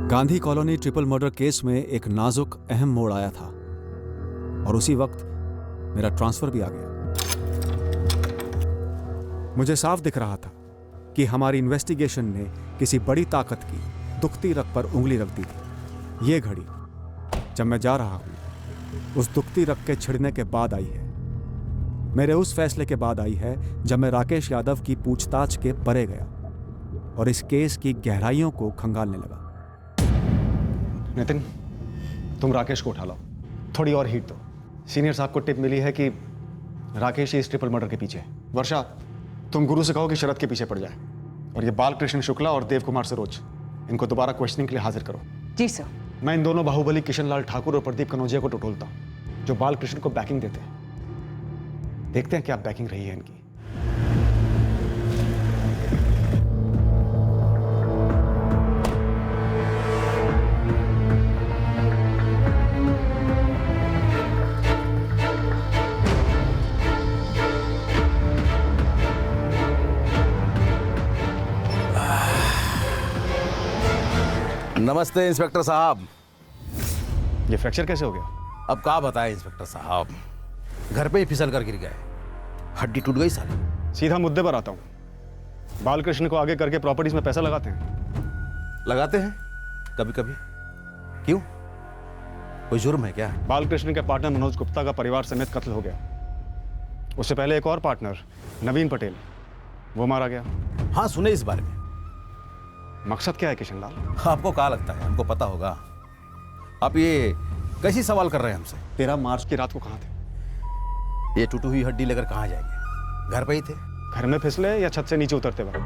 Gandhi colony triple murder case में एक नाजुक अहम मोड़ आया था और उसी वक्त मेरा ट्रांसफर भी आ गया। मुझे साफ दिख रहा था कि हमारी इन्वेस्टिगेशन ने किसी बड़ी ताकत की दुखती रग पर उंगली रख दी थी। ये घड़ी जब मैं जा रहा हूं उस दुखती रग के छिड़ने के बाद आई है। मेरे उस फैसले के बाद आई है जब मैं राकेश यादव की पूछताछ के परे गया और इस केस की गहराइयों को खंगालने लगा। नितिन, तुम राकेश को उठा लो, थोड़ी और हीट दो। सीनियर साहब को टिप मिली है कि राकेश ही इस ट्रिपल मर्डर के पीछे है। वर्षा, तुम गुरु से कहो कि शरद के पीछे पड़ जाए और ये बालकृष्ण शुक्ला और देव कुमार सरोज इनको दोबारा क्वेश्चनिंग के लिए हाजिर करो। जी सर। मैं इन दोनों बाहुबली किशनलाल ठाकुर और प्रदीप कनौजिया को टटोलता हूं जो बालकृष्ण को बैकिंग देते हैं। देखते हैं क्या बैकिंग रही है इनकी। नमस्ते इंस्पेक्टर साहब। ये फ्रैक्चर कैसे हो गया? अब क्या बताएं इंस्पेक्टर साहब, घर पे ही फिसल कर गिर गए, हड्डी टूट गई सारी। सीधा मुद्दे पर आता हूं। बालकृष्ण को आगे करके प्रॉपर्टीज में पैसा लगाते हैं? लगाते हैं कभी कभी। क्यों, कोई जुर्म है क्या? बालकृष्ण के पार्टनर मनोज गुप्ता का परिवार समेत कत्ल हो गया। उससे पहले एक और पार्टनर नवीन पटेल, वो मारा गया। हाँ, सुने इस बारे में। मकसद क्या है किशनलाल? आपको क्या लगता है हमको पता होगा? आप ये कैसी सवाल कर रहे हैं हमसे? 13 मार्च की रात को कहाँ थे? ये टूटी हुई हड्डी लेकर कहाँ जाएंगे? घर पे ही थे। घर में फिसले या छत से नीचे उतरते वक्त?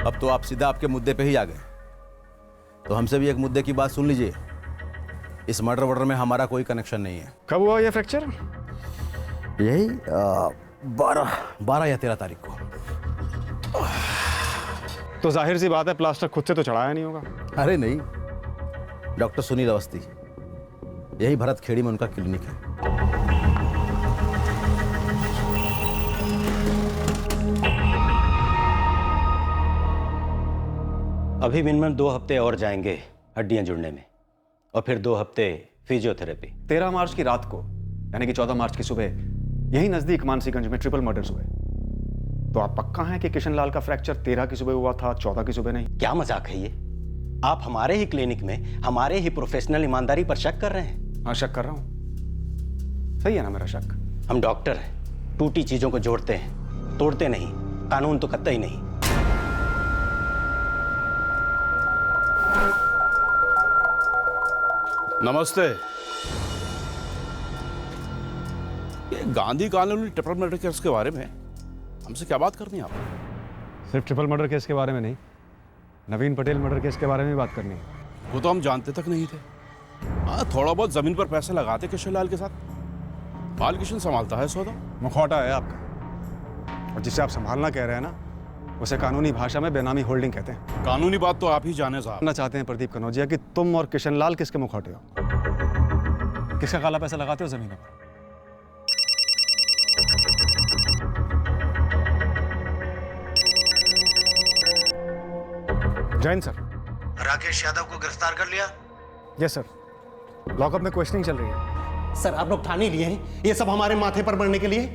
अब तो आप सीधा आपके मुद्दे पे ही आ गए। तो हमसे भी एक मुद्दे की बात सुन लीजिए। इस मर्डर वर्डर में हमारा कोई कनेक्शन नहीं है। कब हुआ यह फ्रैक्चर? यही 12 या 13 तारीख को। तो जाहिर सी बात है प्लास्टर खुद से तो चढ़ाया नहीं होगा। अरे नहीं, डॉक्टर सुनील अवस्थी, यही भरत खेड़ी में उनका क्लिनिक है। अभी मिनिमम 2 हफ्ते और जाएंगे हड्डियां जुड़ने में, और फिर 2 हफ्ते फिजियोथेरेपी। 13 मार्च की रात को यानी कि 14 मार्च की सुबह यही नजदीक मानसीगंज में ट्रिपल मर्डर्स हुए। तो आप पक्का हैं कि किशनलाल का फ्रैक्चर 13 की सुबह हुआ था, 14 की सुबह नहीं? क्या मजाक है ये? आप हमारे ही क्लिनिक में हमारे ही प्रोफेशनल ईमानदारी पर शक कर रहे हैं। हाँ, शक कर रहा हूं। सही है ना मेरा शक? हम डॉक्टर हैं, टूटी चीजों को जोड़ते हैं, तोड़ते नहीं। कानून तो कतई नहीं। नमस्ते। ये Gandhi colony triple murder case के बारे में हमसे क्या बात करनी है आपको? सिर्फ ट्रिपल मर्डर केस के बारे में नहीं, नवीन पटेल मर्डर केस के बारे में भी बात करनी है। वो तो हम जानते तक नहीं थे। हाँ, थोड़ा बहुत जमीन पर पैसे लगाते किशनलाल के साथ। बालकृष्ण संभालता है सौदा। मुखौटा है आपका, और जिसे आप संभालना कह रहे हैं ना, उसे कानूनी भाषा में बेनामी होल्डिंग कहते हैं। कानूनी बात तो आप ही जाने साहब। जानना चाहते हैं प्रदीप कनौजिया कि तुम और किशनलाल किसके मुखौटे हो? किसका काला पैसा लगाते हो जमीनों पर? जैन सर। राकेश यादव को गिरफ्तार कर लिया? यस सर, लॉकअप में क्वेश्चनिंग चल रही है। सर, आप लोग ठान ही लिए हैं ये सब हमारे माथे पर मरने के लिए?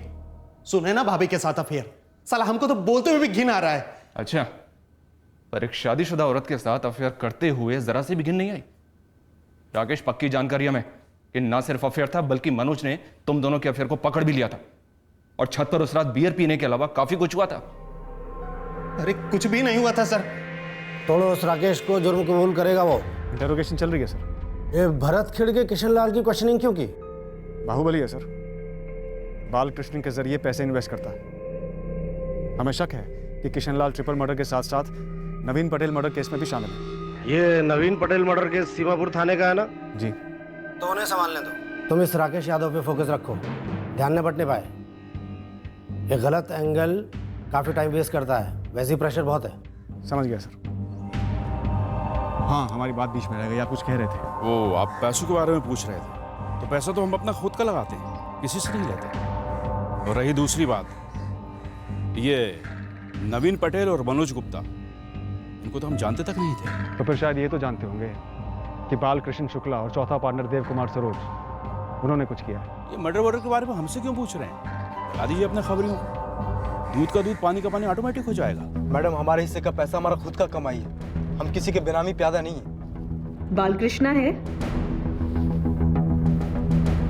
सुने ना भाभी के साथ अफेयर, साला हमको तो बोलते हुए भी घिन आ रहा है। अच्छा, पर एक शादीशुदा औरत के साथ अफेयर करते हुए जरा सी भी घिन नहीं आई? राकेश, पक्की जानकारी हमें कि ना सिर्फ अफेयर था बल्कि मनोज ने तुम दोनों के अफेयर को पकड़ भी लिया था, और छत पर उस रात बियर पीने के अलावा काफी कुछ हुआ था। अरे कुछ भी नहीं हुआ था सर। तोड़ो उस राकेश को, जुर्म कबूल करेगा वो। इंटरोगेशन चल रही है सर। ये भरत खिड़के किशनलाल की क्वेश्चनिंग क्यों की? बाहुबली है सर, बालकृष्ण के जरिए पैसे इन्वेस्ट करता है। हमें शक है कि किशनलाल ट्रिपल मर्डर के साथ साथ नवीन पटेल मर्डर केस में भी शामिल है। ये नवीन पटेल मर्डर केस सीमापुर थाने का है ना? जी। तो उन्हें संभालने दो। तुम इस राकेश यादव पे फोकस रखो, ध्यान न बटने पाए। ये गलत एंगल काफी टाइम वेस्ट करता है, वैसे ही प्रेशर बहुत है। समझ गया सर। हाँ, हमारी बात बीच में रह गई, आप कुछ कह रहे थे। वो आप पैसों के बारे में पूछ रहे थे। तो पैसा तो हम अपना खुद का लगाते हैं, किसी से नहीं लेते। और रही दूसरी बात, ये नवीन पटेल और मनोज गुप्ता, उनको तो हम जानते तक नहीं थे। तो फिर शायद ये तो जानते होंगे कि बालकृष्ण शुक्ला और चौथा पार्टनर देव कुमार सरोज उन्होंने कुछ किया है। ये मर्डर वर्डर के बारे में हमसे क्यों पूछ रहे हैं? बता दीजिए अपने खबरियों को। दूध का दूध पानी का पानी ऑटोमेटिक हो जाएगा। मैडम, हमारे हिस्से का पैसा हमारा खुद का कमाई है, हम किसी के बेनामी प्यादा नहीं है। बालकृष्णा है।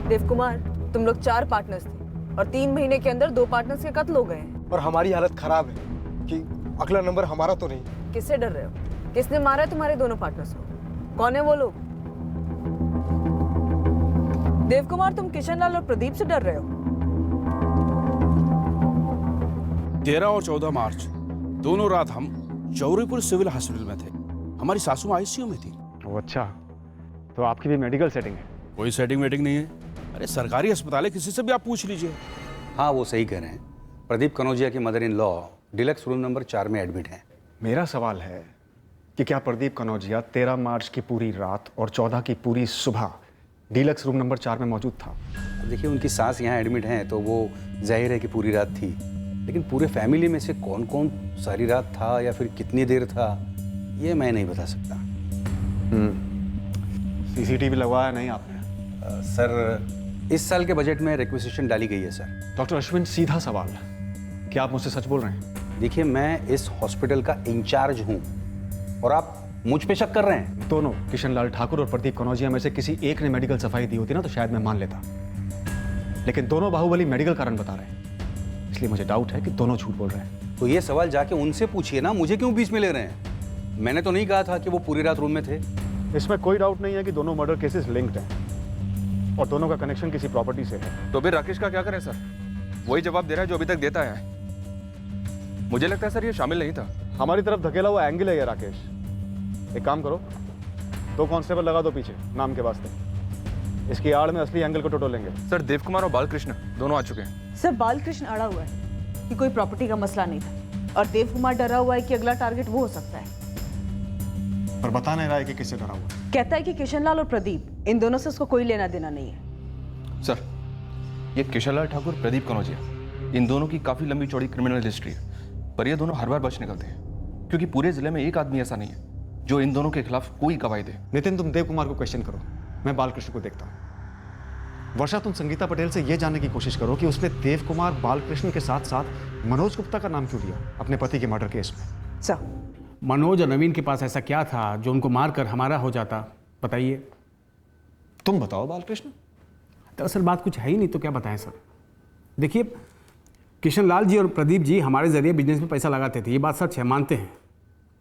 देव कुमार, तुम लोग 4 पार्टनर्स थे और 3 महीने के अंदर 2 पार्टनर्स के कत्ल हो गए हैं। और हमारी हालत खराब है कि अगला नंबर हमारा तो नहीं। किससे डर रहे हो? किसने मारा है तुम्हारे दोनों पार्टनर्स को? कौन है वो लोग? देव कुमार, तुम किशन लाल और प्रदीप से डर रहे हो? 13 और 14 मार्च दोनों रात हम चौरीपुर सिविल हॉस्पिटल में थे। हमारी सासू आईसीयू में थी। वो अच्छा, तो आपकी भी मेडिकल सेटिंग है? कोई सेटिंग वेटिंग नहीं है। अरे सरकारी अस्पताल है, किसी से भी आप पूछ लीजिए। हाँ, वो सही कह रहे हैं। प्रदीप कनौजिया की mother in law deluxe room number 4 में एडमिट हैं। मेरा सवाल है कि क्या प्रदीप कनौजिया 13 मार्च की पूरी रात और 14 की पूरी सुबह डीलक्स रूम नंबर 4 में मौजूद था? देखिए, उनकी सास यहाँ एडमिट हैं तो वो जाहिर है कि पूरी रात थी, लेकिन पूरे फैमिली में से कौन कौन सारी रात था या फिर कितनी देर था, ये मैं नहीं बता सकता। सीसीटीवी लगवाया नहीं आपने? सर, इस साल के बजट में रिक्वेजिशन डाली गई है सर। डॉक्टर अश्विन, सीधा सवाल, क्या आप मुझसे सच बोल रहे हैं? देखिए, मैं इस हॉस्पिटल का इंचार्ज हूँ और आप मुझ पे शक कर रहे हैं। दोनों किशन लाल ठाकुर और प्रदीप कनौजिया में से किसी एक ने मेडिकल सफाई दी होती ना तो शायद मैं मान लेता, लेकिन दोनों बाहुबली मेडिकल कारण बता रहे हैं, इसलिए मुझे डाउट है कि दोनों झूठ बोल रहे हैं। तो ये सवाल जाके उनसे पूछिए ना, मुझे क्यों बीच में ले रहे हैं? मैंने तो नहीं कहा था कि वो पूरी रात रूम में थे। इसमें कोई डाउट नहीं है कि दोनों मर्डर केसेस लिंक्ड हैं और दोनों का कनेक्शन किसी प्रॉपर्टी से है। तो फिर राकेश का क्या करें सर? वही जवाब दे रहा है जो अभी तक देता है। मुझे लगता है सर ये शामिल नहीं था। हमारी तरफ धकेला हुआ एंगल है ये राकेश। एक काम करो, 2 कांस्टेबल लगा दो पीछे नाम के वास्ते, इसकी आड़ में असली एंगल को टटोलेंगे। सर, देव कुमार और बालकृष्ण दोनों आ चुके हैं। सर, बालकृष्ण अड़ा हुआ है कि कोई प्रॉपर्टी का मसला नहीं था और देव कुमार डरा हुआ है कि अगला टारगेट वो हो सकता है। पर बता नहीं रहा है कि किससे डरा हुआ। कहता है कि किशन लाल और प्रदीप, इन दोनों से उसको कोई लेना देना नहीं है। सर, ये किशनलाल ठाकुर, प्रदीप कनौजिया, इन दोनों की काफी लंबी चौड़ी क्रिमिनल हिस्ट्री है, पर ये दोनों हर बार बच निकलते हैं क्योंकि पूरे जिले में एक आदमी ऐसा नहीं है जो इन दोनों के खिलाफ कोई गवाही दे। नितिन, तुम देव कुमार को क्वेश्चन करो, मैं बालकृष्ण को देखता हूँ। वर्षा, तुम संगीता पटेल से यह जानने की कोशिश करो कि उसने देव कुमार, बालकृष्ण के साथ साथ मनोज गुप्ता का नाम क्यों लिया अपने पति के मर्डर केस में। सर, मनोज और नवीन के पास ऐसा क्या था जो उनको मारकर हमारा हो जाता? बताइए। तुम बताओ बालकृष्ण। दरअसल बात कुछ है ही नहीं तो क्या बताएं सर। देखिए, किशन लाल जी और प्रदीप जी हमारे जरिए बिजनेस में पैसा लगाते थे, ये बात सच है, मानते हैं,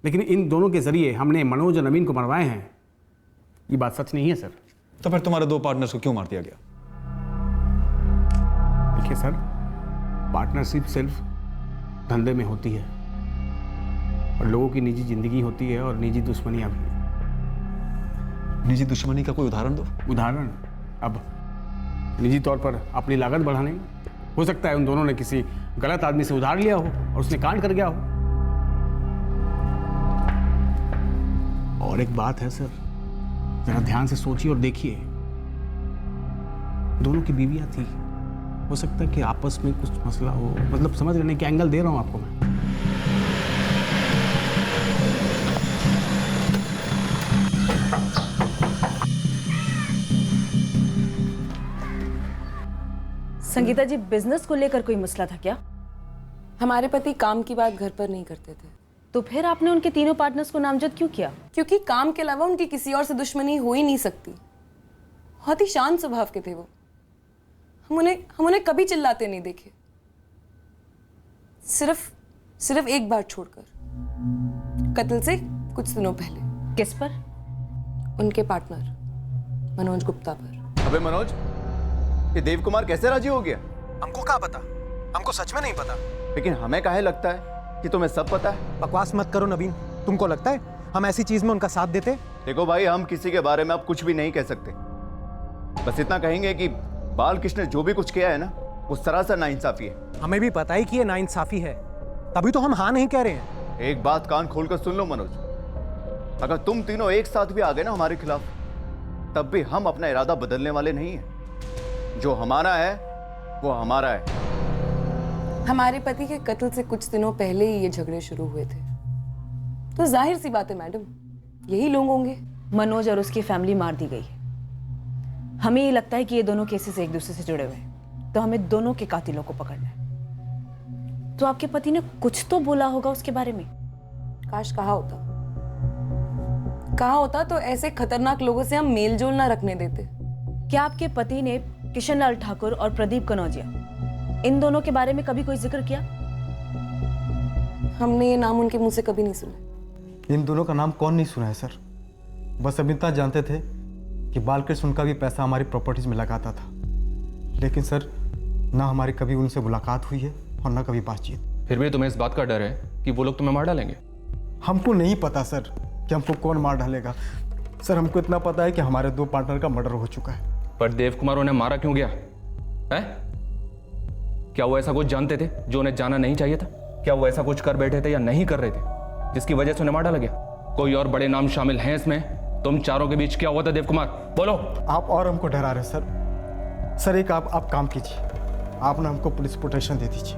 लेकिन इन दोनों के जरिए हमने मनोज और नवीन को मरवाए हैं, ये बात सच नहीं है सर। तो फिर तुम्हारे 2 पार्टनर्स को क्यों मार दिया गया? देखिए सर, पार्टनरशिप सिर्फ धंधे में होती है और लोगों की निजी जिंदगी होती है और निजी दुश्मनियां भी। निजी दुश्मनी का कोई उदाहरण दो। उदाहरण? अब निजी तौर पर अपनी लागत बढ़ाने, हो सकता है उन दोनों ने किसी गलत आदमी से उधार लिया हो और उसने कांड कर गया हो। और एक बात है सर, जरा ध्यान से सोचिए और देखिए, दोनों की बीवियां थी, हो सकता है कि आपस में कुछ मसला हो, मतलब समझ रहे हैं कि एंगल दे रहा हूं आपको मैं। संगीता जी, बिजनेस को लेकर कोई मसला था क्या? हमारे पति काम की बात घर पर नहीं करते थे। तो फिर आपने उनके तीनों पार्टनर्स को नामजद क्यों किया? क्योंकि काम के अलावा उनकी किसी और से दुश्मनी हो ही नहीं सकती। बहुत ही शांत स्वभाव के थे वो। हम उन्हें कभी चिल्लाते नहीं देखे, सिर्फ एक बार छोड़कर, कत्ल से कुछ दिनों पहले। किस पर? उनके पार्टनर मनोज गुप्ता पर। अबे मनोज, ये देव कुमार कैसे राजी हो गया? हमको क्या पता, हमको सच में नहीं पता। लेकिन हमें काहे लगता है कि तुम्हें सब पता है। बकवास मत करो नवीन, तुमको लगता है हम ऐसी चीज में उनका साथ देते? देखो भाई, हम किसी के बारे में अब कुछ भी नहीं कह सकते। बस इतना कहेंगे कि बालकृष्ण ने जो भी कुछ किया है ना, वो सरासर नाइंसाफी है। हमें भी पता ही कि ये नाइंसाफी है, तभी तो हम हाँ नहीं कह रहे हैं। एक बात कान खोलकर सुन लो मनोज, अगर तुम तीनों एक साथ भी आ गए ना हमारे खिलाफ, तब भी हम अपना इरादा बदलने वाले नहीं हैं। जो हमारा है वो हमारा है। हमारे पति के कत्ल से कुछ दिनों पहले ही ये झगड़े शुरू हुए थे। तो जाहिर सी बात है मैडम, यही लोग होंगे। मनोज और उसकी फैमिली मार दी गई है। हमें ये लगता है कि ये दोनों केसेस एक दूसरे से जुड़े हुए हैं, तो हमें दोनों के कातिलों को पकड़ना है। तो आपके पति ने कुछ तो बोला होगा उसके बारे में। काश कहा होता तो ऐसे खतरनाक लोगों से हम मेल जोल ना रखने देते। क्या आपके पति ने किशन लाल ठाकुर और प्रदीप कनौजिया इन दोनों के बारे में कभी कोई जिक्र किया? हमने ये नाम उनके मुंह से कभी नहीं सुना। इन दोनों का नाम कौन नहीं सुना है सर? बस अभी इतना जानते थे कि बालकृष्ण उनका भी पैसा हमारी प्रॉपर्टीज में लगाता था, लेकिन सर ना हमारी कभी उनसे मुलाकात हुई है और ना कभी बातचीत। फिर भी तुम्हें इस बात का डर है कि वो लोग तुम्हें मार डालेंगे? हमको नहीं पता सर कि हमको कौन मार डालेगा। सर हमको इतना पता है कि हमारे 2 पार्टनर का मर्डर हो चुका है। पर देव कुमार उन्हें मारा क्यों गया है? क्या वो ऐसा कुछ जानते थे जो उन्हें जाना नहीं चाहिए था? क्या वो ऐसा कुछ कर बैठे थे या नहीं कर रहे थे जिसकी वजह से उन्हें मार डाला गया? कोई और बड़े नाम शामिल हैं इसमें? तुम चारों के बीच क्या हुआ था देव कुमार, बोलो। आप और हमको डरा रहे सर। सर एक आप काम कीजिए, आप ना हमको पुलिस प्रोटेक्शन दे दीजिए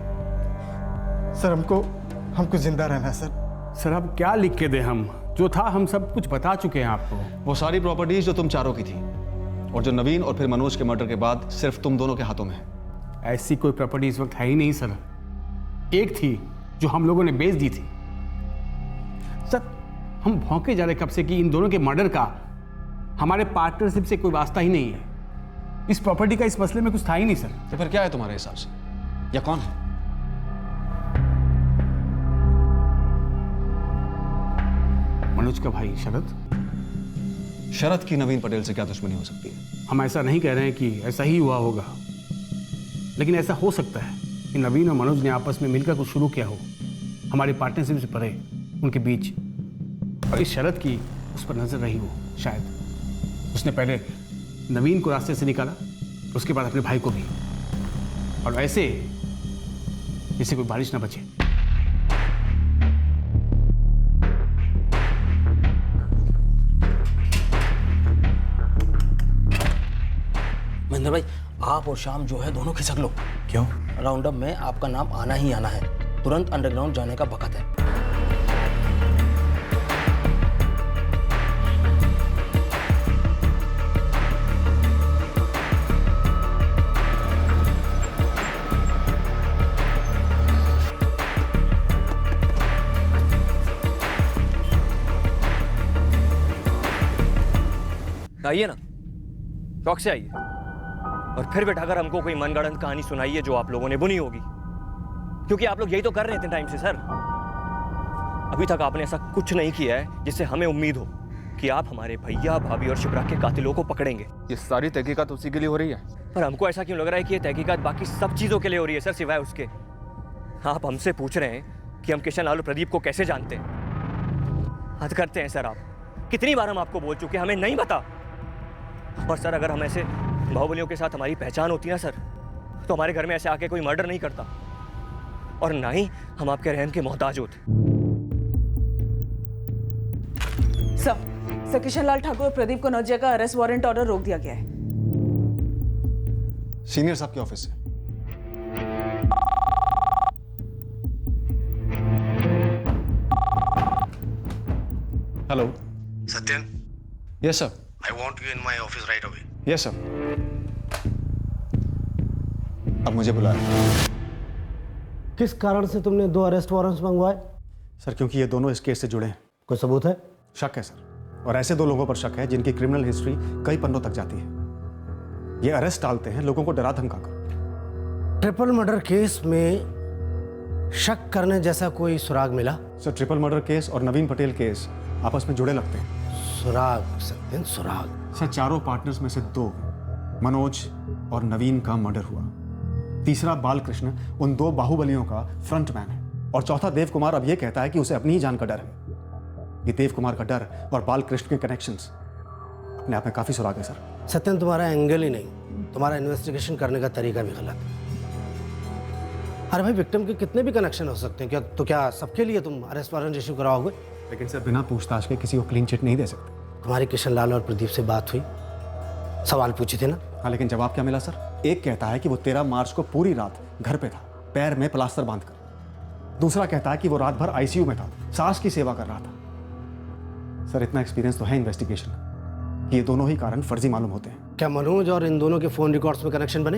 सर। हमको जिंदा रहना है सर। सर अब क्या लिख के दें हम? जो था हम सब कुछ बता चुके हैं आपको। वो सारी प्रॉपर्टीज जो तुम चारों की थी और जो नवीन और फिर मनोज के मर्डर के बाद सिर्फ तुम दोनों के हाथों में है। ऐसी कोई प्रॉपर्टी इस वक्त है ही नहीं सर। एक थी जो हम लोगों ने बेच दी थी। सर हम भौंके जा रहे कब से कि इन दोनों के मर्डर का हमारे पार्टनरशिप से कोई वास्ता ही नहीं है। इस प्रॉपर्टी का इस मसले में कुछ था ही नहीं सर। तो फिर क्या है तुम्हारे हिसाब से, या कौन है? मनोज का भाई शरद। शरद की नवीन पटेल से क्या दुश्मनी हो सकती है? हम ऐसा नहीं कह रहे हैं कि ऐसा ही हुआ होगा, लेकिन ऐसा हो सकता है कि नवीन और मनोज ने आपस में मिलकर कुछ शुरू किया हो हमारी पार्टनरशिप से परे उनके बीच, और इस शरद की उस पर नजर रही हो। शायद उसने पहले नवीन को रास्ते से निकाला, उसके बाद अपने भाई को भी, और ऐसे जिससे कोई बारिश ना बचे। महेंद्र भाई, आप और शाम जो है दोनों खिसक लो। क्यों? राउंड अप में आपका नाम आना ही आना है। तुरंत अंडरग्राउंड जाने का वक्त है। आइए ना, शौक से आइए, और फिर बैठाकर हमको कोई मनगढ़ंत कहानी सुनाइए जो आप लोगों ने बुनी होगी, क्योंकि आप लोग यही तो कर रहे थे टाइम से सर। अभी तक आपने ऐसा कुछ नहीं किया है जिससे हमें उम्मीद हो कि आप हमारे भैया, भाभी और शिवराज के कातिलों को पकड़ेंगे। ये सारी तहकीकात उसी के लिए हो रही है। पर हमको ऐसा क्यों लग रहा है कि ये तहकीकात बाकी सब चीजों के लिए हो रही है सर, सिवाय उसके। आप हमसे पूछ रहे हैं कि हम किशन लाल और प्रदीप को कैसे जानते हैं। हद करते हैं सर आप। कितनी बार हम आपको बोल चुके हैं हमें नहीं पता। और सर अगर हम ऐसे बाहुबलियों के साथ हमारी पहचान होती ना सर, तो हमारे घर में ऐसे आके कोई मर्डर नहीं करता, और ना ही हम आपके रहम के मोहताज होते। सर किशन लाल ठाकुर और प्रदीप कनौजिया का अरेस्ट वारंट ऑर्डर रोक दिया गया है। सीनियर साहब के ऑफिस से। Hello Satyan, yes sir. I want you in my office right away. Yes sir. अब मुझे बुलाया। किस कारण से तुमने 2 अरेस्ट वारंट्स मंगवाए? सर क्योंकि ये दोनों इस केस से जुड़े हैं। कोई सबूत है? शक है सर, और ऐसे 2 लोगों पर शक है जिनकी क्रिमिनल हिस्ट्री कई पन्नों तक जाती है। ये अरेस्ट डालते हैं लोगों को डरा धमका कर। ट्रिपल मर्डर केस में शक करने जैसा कोई सुराग मिला? सर ट्रिपल मर्डर केस और नवीन पटेल केस आपस में जुड़े लगते हैं। सुराग सत्यन, सुराग। सर चारों पार्टनर्स में से 2 मनोज और नवीन का मर्डर हुआ। तीसरा बालकृष्ण उन 2 बाहुबलियों का फ्रंटमैन है, और चौथा देव कुमार अब यह कहता है कि उसे अपनी ही जान का डर है। ये देव कुमार का डर और बालकृष्ण के कनेक्शंस अपने आप में काफी सुराग है सर। सत्यन तुम्हारा एंगल ही नहीं, तुम्हारा इन्वेस्टिगेशन करने का तरीका भी गलत है। अरे भाई विक्टिम के कितने भी कनेक्शन हो सकते हैं, क्या सबके लिए तुम अरेस्ट वारंट इशू कराओगे? लेकिन सर बिना पूछताछ के किसी को क्लीन चिट नहीं दे सकते। तुम्हारी किशन लाल और प्रदीप से बात हुई, सवाल पूछे थे ना? हाँ, लेकिन जवाब क्या मिला सर? एक कहता है कि वो 13 मार्च को पूरी रात घर पे था, पैर में प्लास्टर बांधकर। दूसरा कहता है कि वो रात भर आईसीयू में था, सास की सेवा कर रहा था। सर इतना एक्सपीरियंस तो है इन्वेस्टिगेशन कि ये दोनों ही कारण फर्जी मालूम होते हैं। क्या मनोज और इन दोनों के फोन रिकॉर्ड्स में कनेक्शन बने?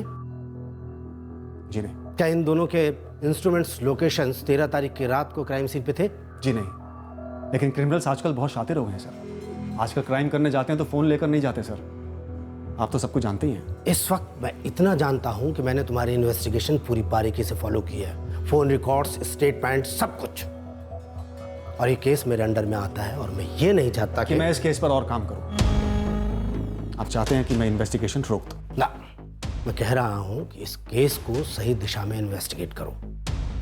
जी नहीं। क्या इन दोनों के इंस्ट्रूमेंट्स लोकेशंस 13 तारीख की रात को क्राइम सीन पे थे? जी नहीं, लेकिन क्रिमिनल्स आजकल बहुत शातिर हो गए हैं सर। आजकल क्राइम करने जाते हैं तो फ़ोन लेकर नहीं जाते सर, आप तो सब कुछ जानते ही हैं। इस वक्त मैं इतना जानता हूं कि मैंने तुम्हारी इन्वेस्टिगेशन पूरी बारीकी से फॉलो की है, फोन रिकॉर्ड्स, स्टेटमेंट, सब कुछ। और ये केस मेरे अंडर में आता है और मैं ये नहीं चाहता कि मैं इस केस पर और काम करूं। आप चाहते हैं कि मैं इन्वेस्टिगेशन रोक दूं? ना, मैं कह रहा हूं कि इस केस को सही दिशा में इन्वेस्टिगेट करो।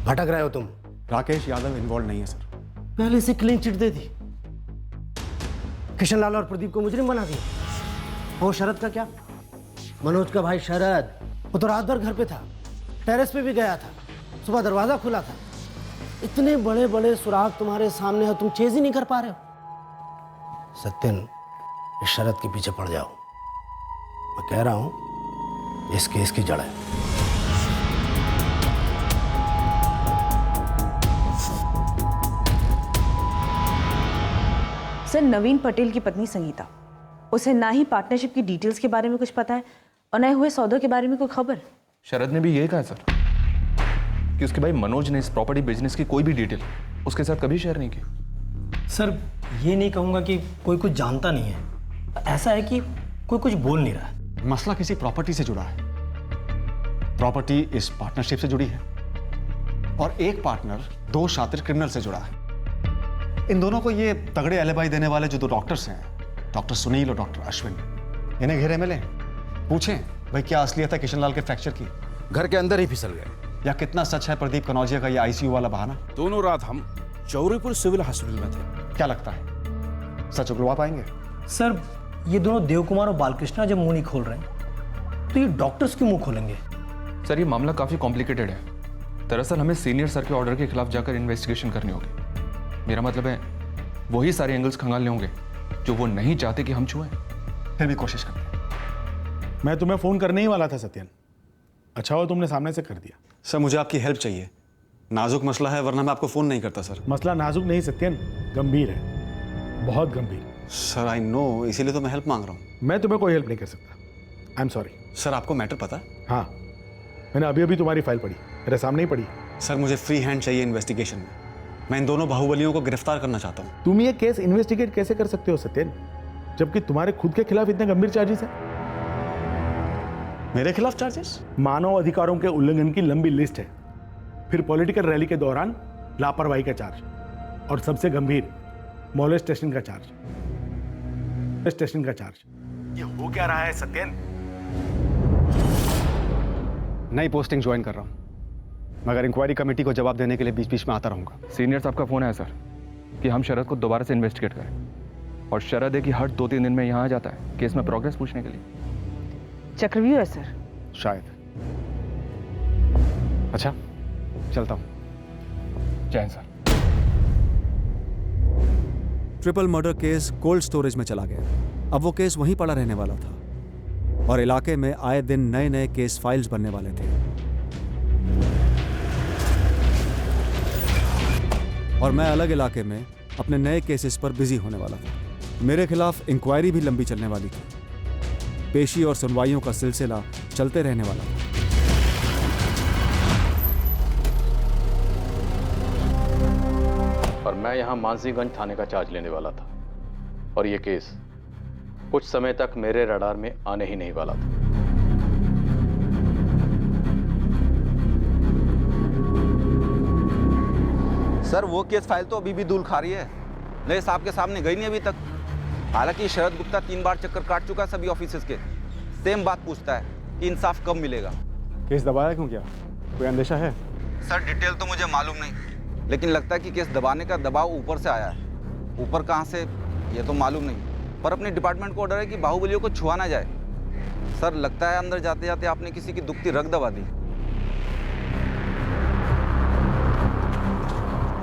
भटक रहे हो तुम। राकेश यादव इन्वॉल्व नहीं है सर। पहले से क्लीन चिट दे दी, किशन लाल और प्रदीप को मुजरिम बना दिया। और शरद का क्या? मनोज का भाई शरद, वो तो रात भर घर पे था, टेरेस पे भी गया था, सुबह दरवाजा खुला था। इतने बड़े बड़े सुराग तुम्हारे सामने है, तुम चेज ही नहीं कर पा रहे हो। सत्यन, इस शरद के पीछे पड़ जाओ। मैं कह रहा हूं इस केस की जड़ है। सर, नवीन पटेल की पत्नी संगीता, उसे ना ही पार्टनरशिप की डिटेल्स के बारे में कुछ पता है और न हुए सौदों के बारे में कोई खबर। शरद ने भी ये कहा सर कि उसके भाई मनोज ने इस प्रॉपर्टी बिजनेस की कोई भी डिटेल उसके साथ कभी शेयर नहीं की। सर, ये नहीं कहूँगा कि कोई कुछ जानता नहीं है, ऐसा है कि कोई कुछ बोल नहीं रहा है। मसला किसी प्रॉपर्टी से जुड़ा है। प्रॉपर्टी इस पार्टनरशिप से जुड़ी है और एक पार्टनर 2 शातिर क्रिमिनल से जुड़ा है। इन दोनों को ये तगड़े एलिबाई देने वाले जो 2 डॉक्टर्स हैं, डॉक्टर सुनील और डॉक्टर अश्विन, इन्हें घेरे में लें, पूछें भाई क्या असलियत है किशन लाल के फ्रैक्चर की। घर के अंदर ही फिसल गए। या कितना सच है प्रदीप कनौजिया का ये आईसीयू वाला बहाना। दोनों रात हम चौरीपुर सिविल हॉस्पिटल में थे। क्या लगता है सच उगलवा पाएंगे? सर, ये दोनों देवकुमार और बालकृष्णा जब मुंह नहीं खोल रहे हैं तो ये डॉक्टर्स क्यों मुंह खोलेंगे? सर, ये मामला काफी कॉम्प्लिकेटेड है। दरअसल हमें सीनियर सर के ऑर्डर के खिलाफ जाकर इन्वेस्टिगेशन करनी होगी। मेरा मतलब है वही सारे एंगल्स खंगालने होंगे जो वो नहीं चाहते कि हम छुएं। फिर भी कोशिश करते हैं। मैं तुम्हें फोन करने ही वाला था सत्यन, अच्छा हो तुमने सामने से कर दिया। सर, मुझे आपकी हेल्प चाहिए। नाजुक मसला है, वरना मैं आपको फोन नहीं करता सर। मसला नाजुक नहीं सत्यन, गंभीर है, बहुत गंभीर। सर आई नो, इसीलिए तो मैं हेल्प मांग रहा हूँ। मैं तुम्हें कोई हेल्प नहीं कर सकता, आई एम सॉरी। सर, आपको मैटर पता है? हाँ, मैंने अभी अभी तुम्हारी फाइल पढ़ी, मेरे सामने ही पढ़ी। सर, मुझे फ्री हैंड चाहिए इन्वेस्टिगेशन में। मैं इन दोनों बाहुबलियों को गिरफ्तार करना चाहता हूँ। तुम ये केस इन्वेस्टिगेट कैसे कर सकते हो सत्यन, जबकि तुम्हारे खुद के खिलाफ इतने गंभीर चार्जेस हैं? मेरे खिलाफ चार्जेस? मानव अधिकारों के उल्लंघन की लंबी लिस्ट है, फिर पॉलिटिकल रैली के दौरान लापरवाही का चार्ज, और सबसे गंभीर मोलेस्टेशन का चार्ज। ये हो क्या रहा है सत्यन? नई पोस्टिंग ज्वाइन कर रहा हूँ, मगर इंक्वायरी कमेटी को जवाब देने के लिए बीच बीच में आता रहूंगा। सीनियर साहब का फोन है सर कि हम शरद को दोबारा से इन्वेस्टिगेट करें, और शरद है कि हर 2-3 दिन में यहाँ आ जाता है केस में प्रोग्रेस पूछने के लिए। चक्रव्यूह है सर? शायद। अच्छा, चलता हूँ। जय sir. Triple murder case cold storage में चला गया। अब वो केस वहीं पड़ा रहने वाला था और इलाके में आए दिन नए नए केस फाइल्स बनने वाले थे। और मैं अलग इलाके में अपने नए केसेस पर बिजी होने वाला था। मेरे खिलाफ इंक्वायरी भी लंबी चलने वाली थी। पेशी और सुनवाइयों का सिलसिला चलते रहने वाला था। और मैं यहाँ मानसीगंज थाने का चार्ज लेने वाला था, और ये केस कुछ समय तक मेरे रडार में आने ही नहीं वाला था। सर, वो केस फाइल तो अभी भी धूल खा रही है, नए साहब के सामने गई नहीं अभी तक। हालांकि शरद गुप्ता 3 बार चक्कर काट चुका है सभी ऑफिसर्स के। सेम बात पूछता है कि इंसाफ कब मिलेगा। केस दबाया क्यों? क्या कोई अंदेशा है? सर, डिटेल तो मुझे मालूम नहीं, लेकिन लगता है कि केस दबाने का दबाव ऊपर से आया है। ऊपर कहाँ से ये तो मालूम नहीं, पर अपने डिपार्टमेंट को ऑर्डर है कि बाहुबलियों को छुआ ना जाए। सर, लगता है अंदर जाते जाते आपने किसी की दुखती रग दबा दी।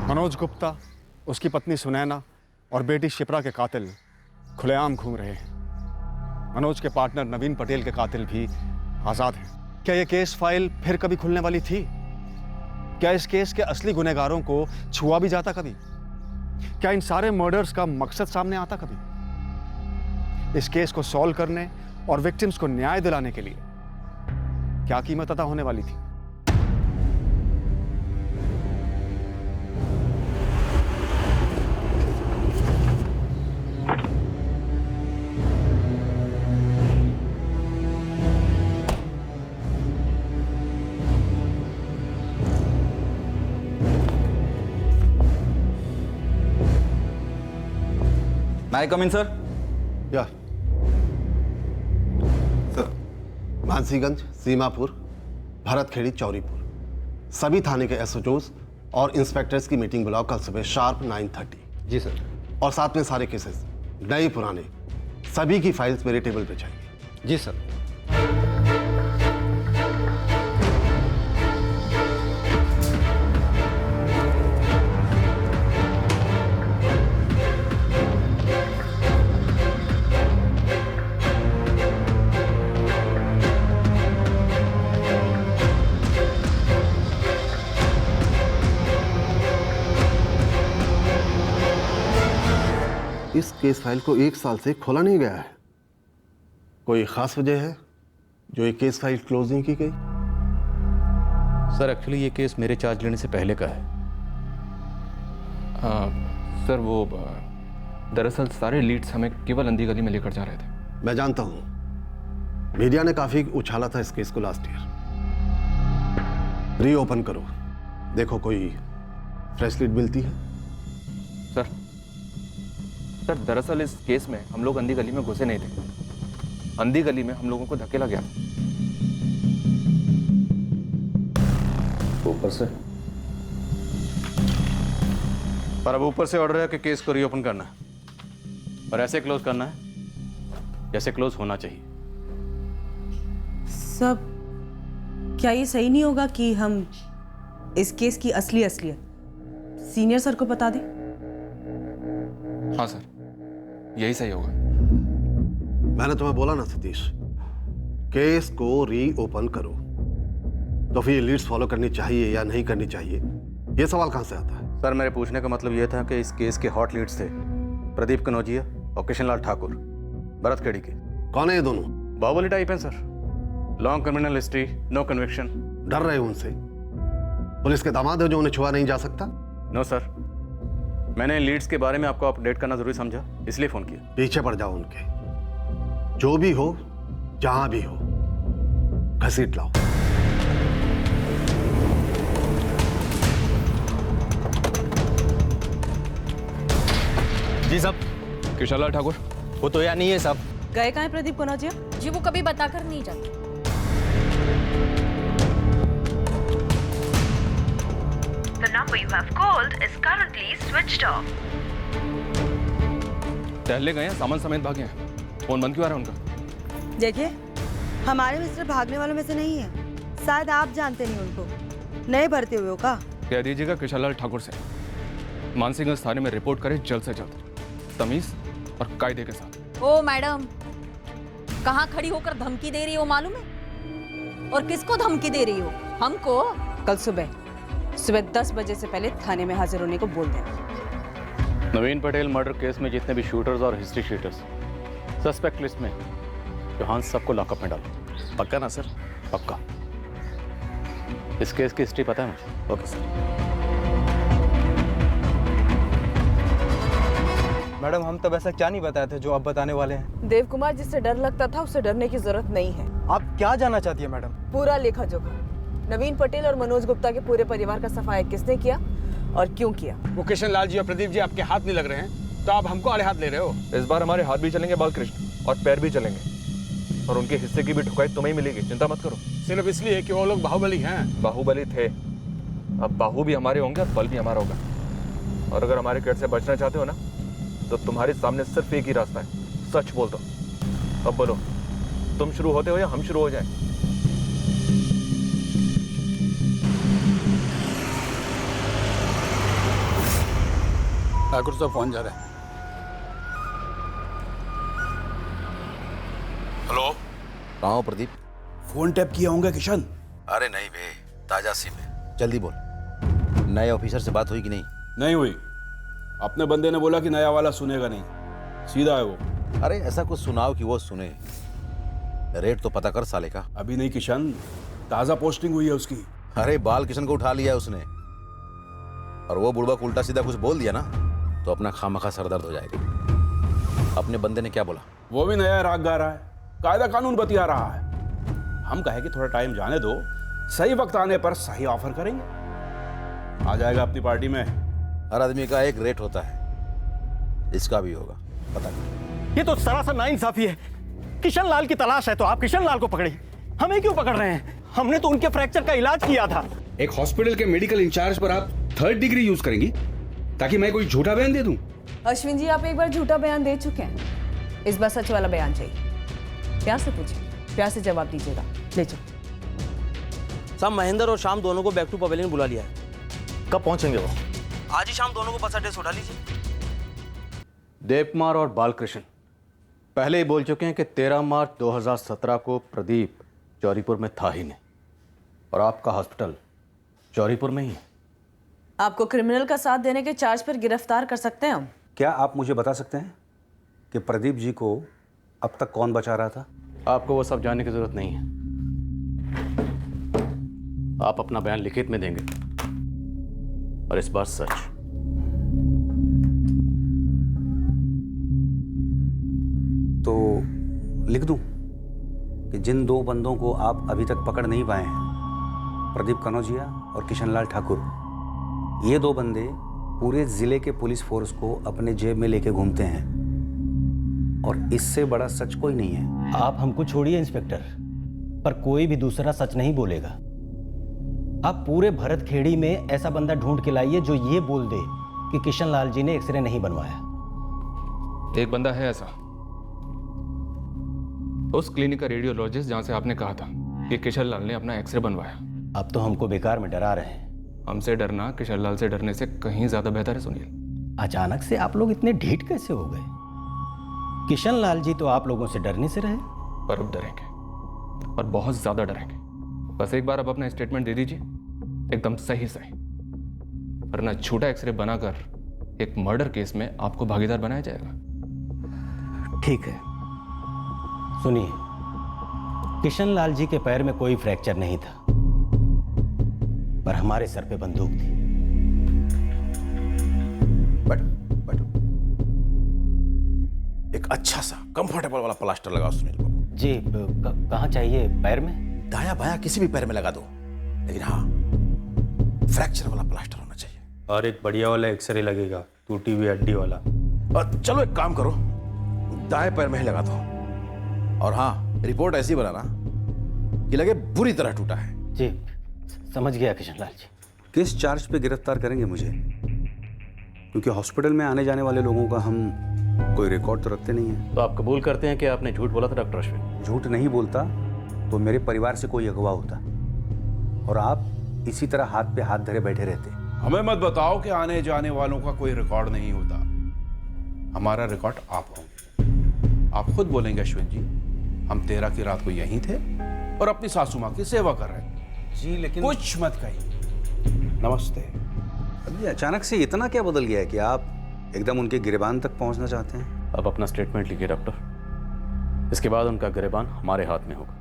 मनोज गुप्ता, उसकी पत्नी सुनैना और बेटी शिप्रा के कातिल खुलेआम घूम रहे हैं। मनोज के पार्टनर नवीन पटेल के कातिल भी आजाद हैं। क्या यह केस फाइल फिर कभी खुलने वाली थी? क्या इस केस के असली गुनहगारों को छुआ भी जाता कभी? क्या इन सारे मर्डर्स का मकसद सामने आता कभी? इस केस को सॉल्व करने और विक्टिम्स को न्याय दिलाने के लिए क्या कीमत अदा होने वाली थी? May I come in, sir? या सर, मानसीगंज, सीमापुर, भरतखेड़ी, चौरीपुर सभी थाने के एसओचओस और इंस्पेक्टर्स की मीटिंग बुलाओ कल सुबह शार्प 9:30। जी सर। और साथ में सारे केसेस नए पुराने सभी की फाइल्स मेरे टेबल पे चाहिए। जी सर। इस केस फाइल को 1 साल से खोला नहीं गया है। कोई खास वजह है जो ये केस फाइल क्लोज नहीं की गई? सर एक्चुअली ये केस मेरे चार्ज लेने से पहले का है। सर वो दरअसल सारे लीड्स हमें केवल अंधी गली में लेकर जा रहे थे। मैं जानता हूं, मीडिया ने काफी उछाला था इस केस को लास्ट ईयर। रीओपन करो, देखो कोई फ्रेश लीड मिलती है। सर दरअसल इस केस में हम लोग अंधी गली में घुसे नहीं थे। अंधी गली में हम लोगों को धकेला गया। ऊपर से पर अब ऊपर से ऑर्डर है कि केस को रीओपन करना है और ऐसे क्लोज करना है जैसे क्लोज होना चाहिए। सब क्या ये सही नहीं होगा कि हम इस केस की असलियत सीनियर सर को बता दें? हाँ सर, यही सही होगा। मैंने तुम्हें बोला ना सतीश, केस को रीओपन करो। तो फिर ये लीड्स फॉलो करनी चाहिए या नहीं करनी चाहिए, ये सवाल कहां से आता है? सर मेरे पूछने का मतलब यह था कि इस केस के हॉट लीड्स थे प्रदीप कनौजिया और किशनलाल ठाकुर, भरतखेड़ी के। कौन है ये दोनों? बाहुबली टाइप है sir, long criminal history, no conviction. डर रहे हो उनसे? पुलिस के दामाद हो जो उन्हें छुआ नहीं जा सकता? नो सर, मैंने लीड्स के बारे में आपको अपडेट करना जरूरी समझा, इसलिए फोन किया। पीछे पड़ जाओ उनके, जो भी हो जहां भी हो घसीट लाओ। जी साहब। किशनलाल ठाकुर वो तो यहाँ नहीं है साहब। गए कहाँ हैं प्रदीप कनौजिया? जी वो कभी बताकर नहीं जाते। The number you have called is currently switched off. टहले गए हैं, सामान समेत भागे हैं। फोन बंद क्यों आ रहा है उनका? देखिए, हमारे मिस्टर भागने वालों में से नहीं है। शायद आप जानते नहीं उनको। नए भर्ती हुए हो का? कह दीजिएगा किशनलाल ठाकुर से मानसिंहगंज थाने में रिपोर्ट करें जल्द से जल्द, तमीज और कायदे के साथ। ओ मैडम, कहाँ खड़ी होकर धमकी दे रही हो मालूम है? और किसको धमकी दे रही हो? हमको? कल सुबह 10 बजे से पहले थाने में हाजिर होने को बोल देना। नवीन पटेल मर्डर केस में जितने भी शूटर्स और हिस्ट्री शीटर्स सस्पेक्ट लिस्ट में जोहान सबको लॉकअप में डालो। पक्का ना सर? पक्का। इस केस की हिस्ट्री पता है मुझे। Okay sir. मैडम हम तब ऐसा क्या नहीं बताए थे जो आप बताने वाले हैं? देव कुमार जिससे डर लगता था उससे डरने की जरूरत नहीं है। आप क्या जानना चाहती है मैडम? पूरा लेखा जोखा, नवीन पटेल और मनोज गुप्ता के पूरे परिवार का सफाया किसने किया और क्यों किया? वो किशनलाल जी और प्रदीप जी आपके हाथ नहीं लग रहे हैं तो आप हमको आड़े हाथ ले रहे हो। इस बार हमारे हाथ भी चलेंगे बालकृष्ण, और पैर भी चलेंगे, और उनके हिस्से की भी ठुकाई तुम्हें ही मिलेगी, चिंता मत करो। सिर्फ इसलिए कि वो लोग बाहुबली हैं। बाहुबली थे, अब बाहु भी हमारे होंगे और बल भी हमारा होगा। और अगर हमारे कैद से बचना चाहते हो ना, तो तुम्हारे सामने सिर्फ एक ही रास्ता है, सच बोल दो। अब बोलो, तुम शुरू होते हो या हम शुरू हो जाएं? ठाकुर साहब फोन जा रहा है। हेलो, कहाँ हो प्रदीप? फोन टैप किया होंगे किशन। अरे नहीं बे, ताजा सिम है, जल्दी बोल। नए ऑफिसर से बात हुई कि नहीं? नहीं हुई। अपने बंदे ने बोला कि नया वाला सुनेगा नहीं, सीधा है वो। अरे ऐसा कुछ सुनाओ कि वो सुने। रेट तो पता कर साले का। अभी नहीं किशन, ताजा पोस्टिंग हुई है उसकी। अरे बाल किशन को उठा लिया है उसने, और वो बुढ़वा को उल्टा सीधा कुछ बोल दिया ना तो अपना खामखा सरदर्द हो जाएगा। अपने बंदे ने क्या बोला? वो भी नया राग गा रहा है, कायदा कानून बतिया रहा है। हम कहे कि थोड़ा टाइम जाने दो, सही वक्त आने पर सही ऑफर करेंगे। आ जाएगा अपनी पार्टी में। हर आदमी का एक रेट होता है, इसका भी होगा, पता नहीं। ये तो सरासर नाइंसाफी है। किशन लाल की तलाश है तो आप किशन लाल को पकड़े, हमें क्यों पकड़ रहे हैं? हमने तो उनके फ्रैक्चर का इलाज किया था। एक हॉस्पिटल के मेडिकल इंचार्ज पर आप 3rd डिग्री यूज करेंगी ताकि मैं कोई झूठा बयान दे दूं? अश्विन जी, आप एक बार झूठा बयान दे चुके हैं, इस बार सच वाला बयान चाहिए। प्यार से पूछिए, प्यार से जवाब दीजिएगा। ले जाओ। साहब महेंद्र और शाम दोनों को बैक टू पवेलियन बुला लिया है। कब पहुंचेंगे वो? आज ही शाम दोनों को बस अड्डे से उठा लीजिए। देवकुमार और बालकृष्ण पहले ही बोल चुके हैं कि 13 मार्च 2017 को प्रदीप चौरीपुर में था ही नहीं, और आपका हॉस्पिटल चौरीपुर में ही है। आपको क्रिमिनल का साथ देने के चार्ज पर गिरफ्तार कर सकते हैं हम। क्या आप मुझे बता सकते हैं कि प्रदीप जी को अब तक कौन बचा रहा था? आपको वो सब जानने की जरूरत नहीं है। आप अपना बयान लिखित में देंगे, और इस बार सच। तो लिख दूं कि जिन 2 बंदों को आप अभी तक पकड़ नहीं पाए हैं, प्रदीप कनौजिया और किशनलाल ठाकुर, ये 2 बंदे पूरे जिले के पुलिस फोर्स को अपने जेब में लेके घूमते हैं, और इससे बड़ा सच कोई नहीं है। आप हमको छोड़िए इंस्पेक्टर, पर कोई भी दूसरा सच नहीं बोलेगा। आप पूरे भरत खेड़ी में ऐसा बंदा ढूंढ के लाइए जो ये बोल दे कि किशन लाल जी ने एक्सरे नहीं बनवाया। एक बंदा है ऐसा, उस क्लिनिक का रेडियोलॉजिस्ट जहां से आपने कहा था कि किशन लाल ने अपना एक्सरे बनवाया। अब तो हमको बेकार में डरा रहे हैं। हमसे डरना किशन लाल से डरने से कहीं ज्यादा बेहतर है सुनील। अचानक से आप लोग इतने ढीठ कैसे हो गए? किशन लाल जी तो आप लोगों से डरने से रहे, पर अब डरेंगे, और बहुत ज्यादा डरेंगे। बस एक बार अब अपना स्टेटमेंट दे दीजिए, एकदम सही सही, वरना झूठा एक्सरे बनाकर एक मर्डर केस में आपको भागीदार बनाया जाएगा। ठीक है, सुनिए, किशन लाल जी के पैर में कोई फ्रैक्चर नहीं था, पर हमारे सर पे बंदूक थी। बैठो। एक अच्छा सा कंफर्टेबल वाला प्लास्टर लगाओ सुनील को। जी, कहाँ चाहिए? पैर में? दाया बाया किसी भी पैर में लगा दो, लेकिन हाँ, फ्रैक्चर वाला प्लास्टर होना चाहिए। और एक बढ़िया वाला एक्सरे लगेगा, टूटी हुई हड्डी वाला। और चलो एक काम करो, दाएं पैर में ही लगा दो, और हाँ, रिपोर्ट ऐसी बनाना कि लगे बुरी तरह टूटा है। जी, समझ गया किशन लाल जी। किस चार्ज पे गिरफ्तार करेंगे मुझे? क्योंकि हॉस्पिटल में आने जाने वाले लोगों का हम कोई रिकॉर्ड तो रखते नहीं है। तो आप कबूल करते हैं कि आपने झूठ बोला था डॉक्टर अश्विन? झूठ नहीं बोलता तो मेरे परिवार से कोई अगवा होता, और आप इसी तरह हाथ पे हाथ धरे बैठे रहते। हमें मत बताओ कि आने जाने वालों का कोई रिकॉर्ड नहीं होता। हमारा रिकॉर्ड आप होंगे। आप खुद बोलेंगे अश्विन जी, हम 13 की रात को यहीं थे और अपनी सासू माँ की सेवा कर रहे थे। जी लेकिन कुछ मत कहिए। नमस्ते। अभी अचानक से इतना क्या बदल गया है कि आप एकदम उनके गिरेबान तक पहुंचना चाहते हैं? अब अपना स्टेटमेंट लिखिए डॉक्टर, इसके बाद उनका गिरेबान हमारे हाथ में होगा।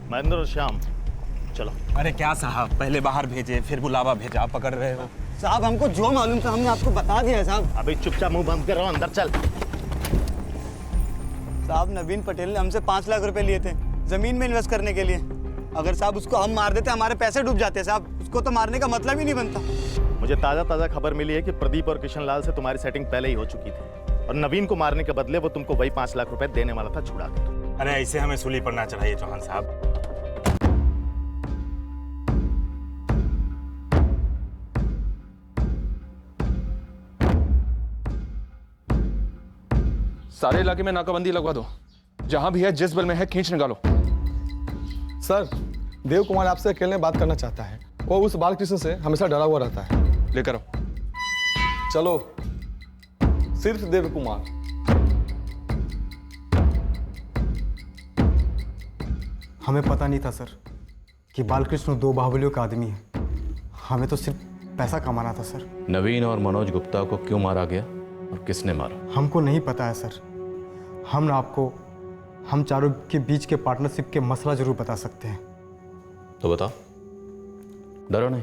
महेंद्र और श्याम, चलो। अरे क्या साहब, पहले बाहर भेजे, फिर बुलावा भेजा, आप पकड़ रहे हो। साहब हमको जो मालूम था हमने आपको बता दिया है साहब। अभी चुपचाप मुंह बंद कर रहा हूं, अंदर चल। साहब नवीन पटेल ने हमसे 5 लाख रुपए लिए थे जमीन में इन्वेस्ट करने के लिए। अगर साहब उसको हम मार देते हमारे पैसे डूब जाते साहब। उसको तो मारने का मतलब ही नहीं बनता। मुझे ताज़ा खबर मिली है कि प्रदीप और किशन लाल से तुम्हारी सेटिंग पहले ही हो चुकी थी, और नवीन को मारने के बदले वो तुमको वही 5 लाख रुपए देने वाला था छुड़ा कर। अरे ऐसे हमें सूली पर ना चढ़ाइए चौहान साहब। सारे इलाके में नाकाबंदी लगवा दो, जहां भी है जिस बल में है खींच निकालो। सर, देव कुमार आपसे अकेले बात करना चाहता है। वो उस बालकृष्ण से हमेशा डरा हुआ रहता है। लेकर आओ। चलो सिर्फ देव कुमार। हमें पता नहीं था सर कि बालकृष्ण दो बाहुबलियों का आदमी है। हमें तो सिर्फ पैसा कमाना था सर। नवीन और मनोज गुप्ता को क्यों मारा गया और किसने मारा? हमको नहीं पता है सर। हम ना आपको हम चारों के बीच के पार्टनरशिप के मसला जरूर बता सकते हैं। तो बताओ, डरो नहीं,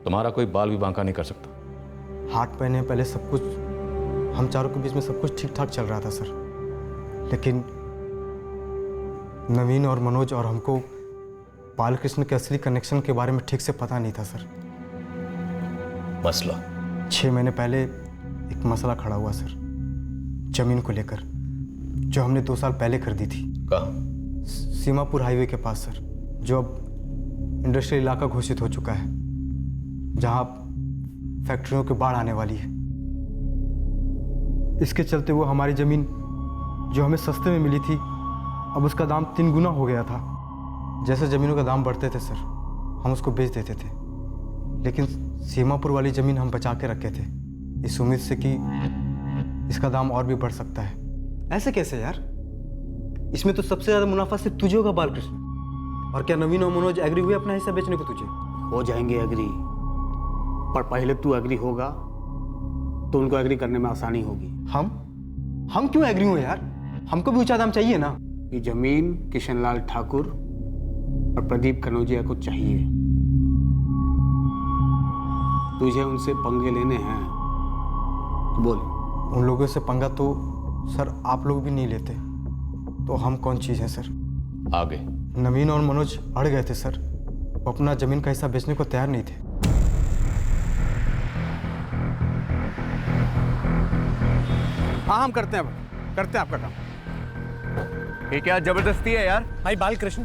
तुम्हारा कोई बाल भी बांका नहीं कर सकता। हाथ पहने पहले सब कुछ हम चारों के बीच में सब कुछ ठीक ठाक चल रहा था सर, लेकिन नवीन और मनोज और हमको बालकृष्ण के असली कनेक्शन के बारे में ठीक से पता नहीं था सर। मसला 6 महीने पहले एक मसला खड़ा हुआ सर, जमीन को लेकर, जो हमने 2 साल पहले खरीदी थी। कहाँ? सीमापुर हाईवे के पास सर, जो अब इंडस्ट्रियल इलाका घोषित हो चुका है, जहाँ फैक्ट्रियों की बाढ़ आने वाली है। इसके चलते वो हमारी ज़मीन जो हमें सस्ते में मिली थी, अब उसका दाम 3 गुना हो गया था। जैसे ज़मीनों का दाम बढ़ते थे सर, हम उसको बेच देते थे, लेकिन सीमापुर वाली ज़मीन हम बचा के रखे थे इस उम्मीद से कि इसका दाम और भी बढ़ सकता है। ऐसे कैसे यार? इसमें तो सबसे ज़्यादा मुनाफा सिर्फ तुझे होगा बालकृष्ण। और क्या नवीन और मनोज एग्री हुए अपना हिस्सा बेचने को तुझे? हो जाएंगे एग्री, पर पहले तू एग्री होगा तो उनको एग्री करने में आसानी होगी। हम क्यों एग्री हुए यार? हमको भी ऊंचा दाम चाहिए ना। ये जमीन किशनलाल ठाकुर और प्रदीप कनौजिया को चाहिए। तुझे उनसे पंगे लेने हैं तो बोल। उन लोगों से पंगा तो सर आप लोग भी नहीं लेते, तो हम कौन चीज़ है सर? आगे नवीन और मनोज अड़ गए थे सर, वो अपना जमीन का हिस्सा बेचने को तैयार नहीं थे। हाँ हम करते हैं आपका काम। ये क्या जबरदस्ती है यार? भाई बालकृष्ण,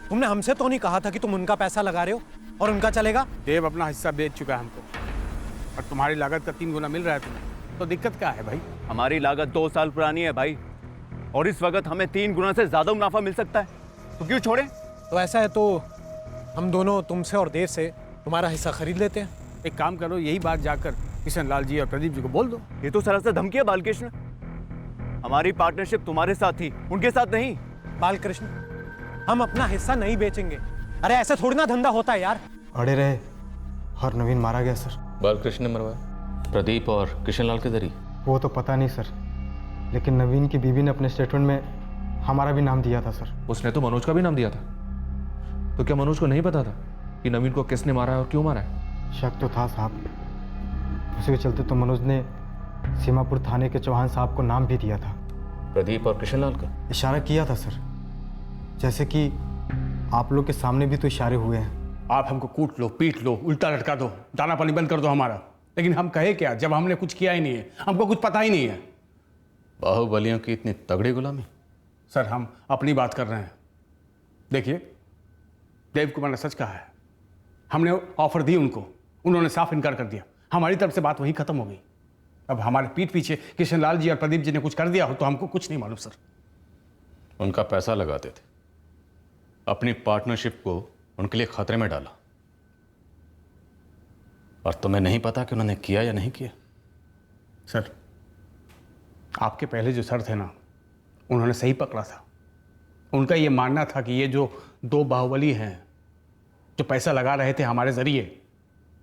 तुमने हमसे तो नहीं कहा था कि तुम उनका पैसा लगा रहे हो और उनका चलेगा? देव अपना हिस्सा बेच चुका है हमको, और तुम्हारी लागत का 3 गुना मिल रहा है तुम्हें, तो दिक्कत क्या है भाई? हमारी लागत 2 साल पुरानी है भाई, और इस वक्त हमें 3 गुना से ज्यादा मुनाफा मिल सकता है, तो क्यों छोड़े? तो ऐसा है तो हम दोनों तुमसे और देव से तुम्हारा हिस्सा खरीद लेते हैं। एक काम करो, यही बात जाकर किशनलाल जी और प्रदीप जी को बोल दो। ये तो सरासर धमकी है बालकृष्ण। हमारी पार्टनरशिप तुम्हारे साथ थी, उनके साथ नहीं। बालकृष्ण, हम अपना हिस्सा नहीं बेचेंगे। अरे ऐसे थोड़ी ना धंधा होता है यार। अड़े रहे और नवीन मारा गया सर। बालकृष्ण ने मरवाया? प्रदीप और किशनलाल के जरिए? वो तो पता नहीं सर, लेकिन नवीन की बीवी ने अपने स्टेटमेंट में हमारा भी नाम दिया था सर। उसने तो मनोज का भी नाम दिया था, तो क्या मनोज को नहीं पता था कि नवीन को किसने मारा है और क्यों मारा है? शक तो था साहब, उसी के चलते तो मनोज ने सीमापुर थाने के चौहान साहब को नाम भी दिया था। प्रदीप और किशनलाल का इशारा किया था सर, जैसे कि आप लोग के सामने भी तो इशारे हुए हैं। आप हमको कूट लो, पीट लो, उल्टा लटका दो, दाना पानी बंद कर दो हमारा, लेकिन हम कहे क्या जब हमने कुछ किया ही नहीं है, हमको कुछ पता ही नहीं है। बाहुबलियों की इतनी तगड़ी गुलामी? सर हम अपनी बात कर रहे हैं। देखिए, देव कुमार ने सच कहा है, हमने ऑफर दी उनको, उन्होंने साफ इनकार कर दिया, हमारी तरफ से बात वहीं खत्म हो गई। अब हमारे पीठ पीछे किशनलाल जी और प्रदीप जी ने कुछ कर दिया हो तो हमको कुछ नहीं मालूम सर। उनका पैसा लगाते थे, अपनी पार्टनरशिप को उनके लिए खतरे में डाला, और तुम्हें नहीं पता कि उन्होंने किया या नहीं किया? सर आपके पहले जो सर थे ना, उन्होंने सही पकड़ा था। उनका ये मानना था कि ये जो 2 बाहुबली हैं जो पैसा लगा रहे थे हमारे जरिए,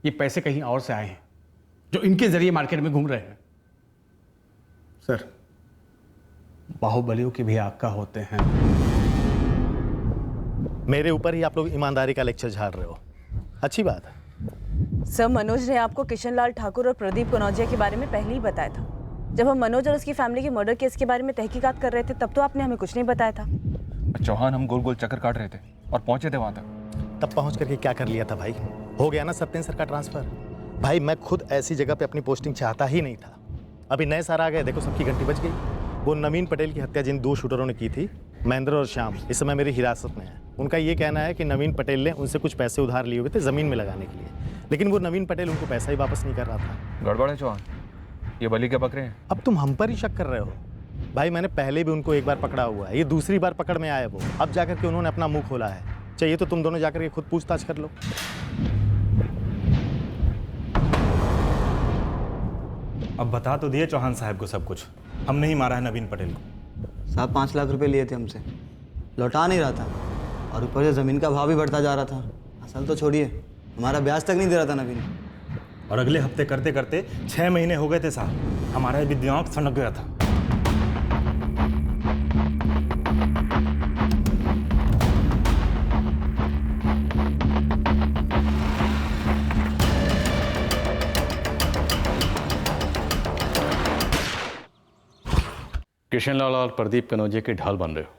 ये पैसे कहीं और से आए हैं जो इनके जरिए मार्केट में घूम रहे हैं। सर बाहुबलियों की भी आका होते हैं। मेरे ऊपर ही आप लोग ईमानदारी का लेक्चर झाड़ रहे हो, अच्छी बात है। सर मनोज ने आपको किशनलाल ठाकुर और प्रदीप कनौजिया के बारे में पहले ही बताया था। जब हम मनोज और उसकी फैमिली के मर्डर केस के बारे में तहकीकात कर रहे थे तब तो आपने हमें कुछ नहीं बताया था। चौहान, हम गोल गोल चक्कर काट रहे थे और पहुंचे थे वहां तक। तब पहुंच करके क्या कर लिया था भाई? हो गया ना सत्येंद्र सर का ट्रांसफर। भाई मैं खुद ऐसी जगह पे अपनी पोस्टिंग चाहता ही नहीं था। अभी नए सर आ गए, देखो सबकी घंटी बज गई। वो नवीन पटेल की हत्या जिन 2 शूटरों ने की थी, महेंद्र और श्याम, इस समय मेरी हिरासत में है। उनका ये कहना है कि नवीन पटेल ने उनसे कुछ पैसे उधार लिए हुए थे ज़मीन में लगाने के लिए, लेकिन वो नवीन पटेल उनको पैसा ही वापस नहीं कर रहा था। गड़बड़ है चौहान, ये बलि क्या पकड़े हैं? अब तुम हम पर ही शक कर रहे हो? भाई मैंने पहले भी उनको एक बार पकड़ा हुआ है, ये दूसरी बार पकड़ में आया वो। अब जाकर के उन्होंने अपना मुंह खोला है। चाहिए तो तुम दोनों जाकर के खुद पूछताछ कर लो। अब बता तो दिए चौहान साहब को सब कुछ, हमने ही मारा है नवीन पटेल को। साहब 5 लाख रुपए लिए थे हमसे, लौटा नहीं रहा था और ऊपर से ज़मीन का भाव भी बढ़ता जा रहा था। असल तो छोड़िए, हमारा ब्याज तक नहीं दे रहा था नवीन। और अगले हफ्ते करते करते 6 महीने हो गए थे साहब, हमारा भी दिमाग सनक गया था। किशन लाल और प्रदीप कनौजिया की ढाल बन रहे हो,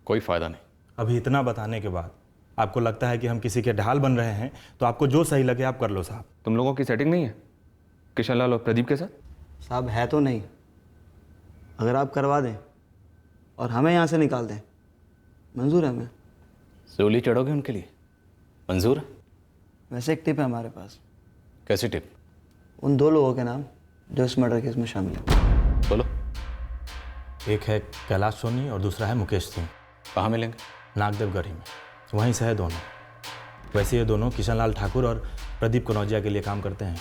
कोई फायदा नहीं। अभी इतना बताने के बाद आपको लगता है कि हम किसी के ढाल बन रहे हैं, तो आपको जो सही लगे आप कर लो साहब। तुम लोगों की सेटिंग नहीं है किशन लाल और प्रदीप के साथ? साहब है तो नहीं, अगर आप करवा दें और हमें यहाँ से निकाल दें, मंजूर है हमें। सूली चढ़ोगे उनके लिए? मंजूर है? वैसे एक टिप है हमारे पास। कैसी टिप? उन 2 लोगों के नाम जो इस मर्डर केस में शामिल हैं। बोलो। एक है कैलाश सोनी और दूसरा है मुकेश सिंह। कहाँ मिलेंगे? नागदेवगढ़ी में, वहीं से है दोनों। वैसे ये दोनों किशन लाल ठाकुर और प्रदीप कनौजिया के लिए काम करते हैं।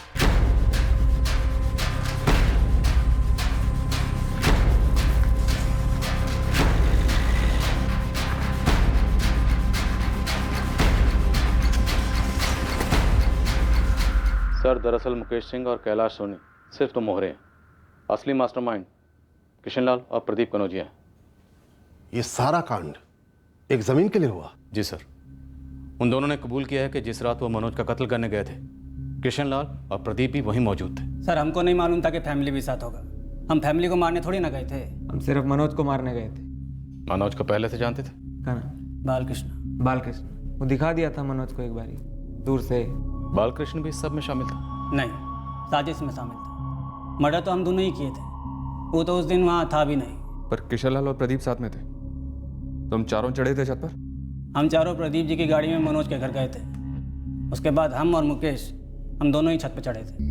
सर, दरअसल मुकेश सिंह और कैलाश सोनी सिर्फ तो मोहरे हैं, असली मास्टरमाइंड किशन लाल और प्रदीप कनौजिया है। ये सारा कांड एक जमीन के लिए हुआ? जी सर। उन दोनों ने कबूल किया है कि जिस रात वो मनोज का कत्ल करने गए थे, किशन लाल और प्रदीप भी वहीं मौजूद थे। सर, हमको नहीं मालूम था कि फैमिली भी साथ होगा। हम फैमिली को मारने थोड़ी ना गए थे। हम सिर्फ मनोज को मारने गए थे। मनोज को पहले से जानते थे? क्या नाम? बालकृष्ण। बालकृष्ण। वो दिखा दिया था मनोज को एक बारी दूर से। बालकृष्ण भी इस सब में शामिल था? नहीं, साजिश में शामिल था। मर्डर तो हम दोनों ही किए थे, वो तो उस दिन वहाँ था भी नहीं। पर किशन लाल और प्रदीप साथ में थे, तुम चारों चढ़े थे छत पर? हम चारों प्रदीप जी की गाड़ी में मनोज के घर गए थे। उसके बाद हम और मुकेश, हम दोनों ही छत पर चढ़े थे।